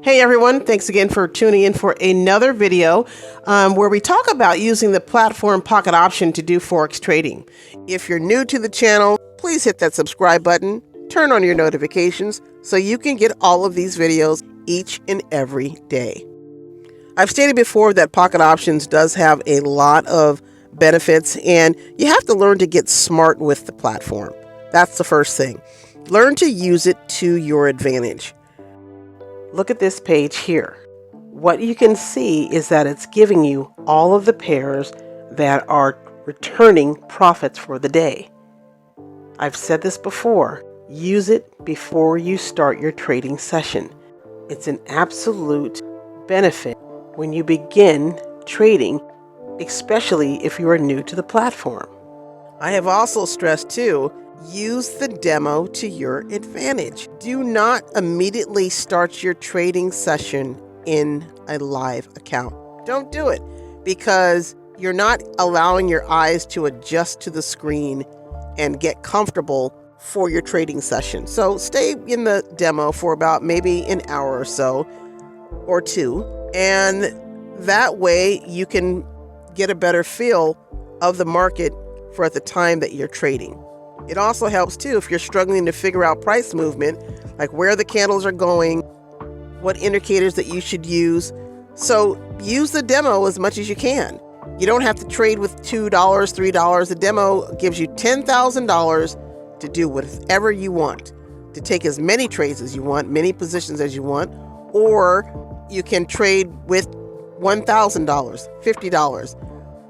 Hey everyone, thanks again for tuning in for another video where we talk about using the platform pocket option to do Forex trading. If you're new to the channel, please hit that subscribe button, turn on your notifications so you can get all of these videos each and every day. I've stated before that pocket options does have a lot of benefits, and you have to learn to get smart with the platform. That's the first thing. Learn to use it to your advantage. Look at this page here. What you can see is that it's giving you all of the pairs that are returning profits for the day. I've said this before, use it before you start your trading session. It's an absolute benefit when you begin trading, especially if you are new to the platform. I have also stressed too, use the demo to your advantage. Do not immediately start your trading session in a live account. Don't do it because you're not allowing your eyes to adjust to the screen and get comfortable for your trading session. So stay in the demo for about maybe an hour or so or two, and that way you can get a better feel of the market for at the time that you're trading. It also helps too if you're struggling to figure out price movement, like where the candles are going, what indicators that you should use. So use the demo as much as you can. You don't have to trade with $2, $3. The demo gives you $10,000 to do whatever you want, to take as many trades as you want, many positions as you want, or you can trade with $1,000, $50.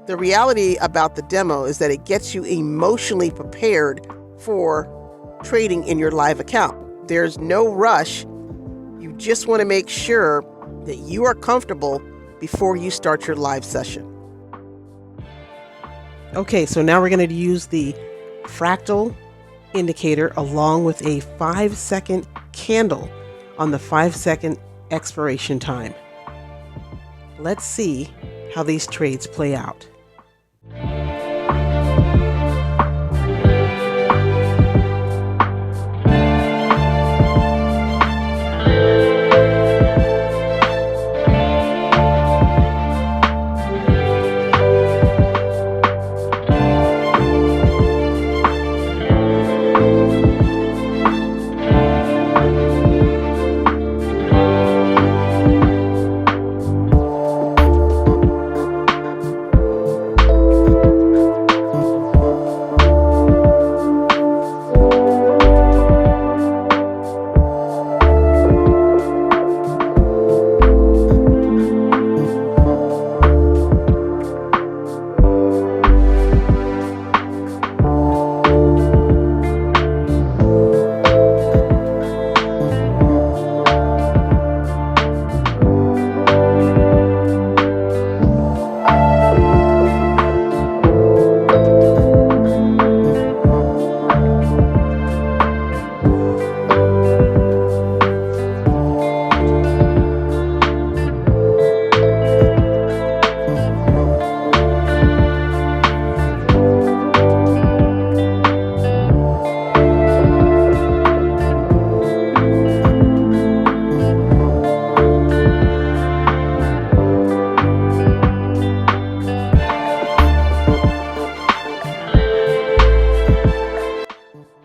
The reality about the demo is that it gets you emotionally prepared for trading in your live account. There's no rush. You just want to make sure that you are comfortable before you start your live session. Okay, so now we're going to use the fractal indicator along with a 5-second candle on the 5-second expiration time. Let's see how these trades play out.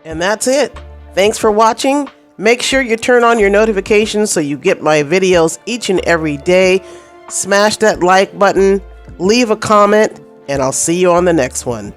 And that's it. Thanks for watching. Make sure you turn on your notifications so you get my videos each and every day. Smash that like button, leave a comment, and I'll see you on the next one.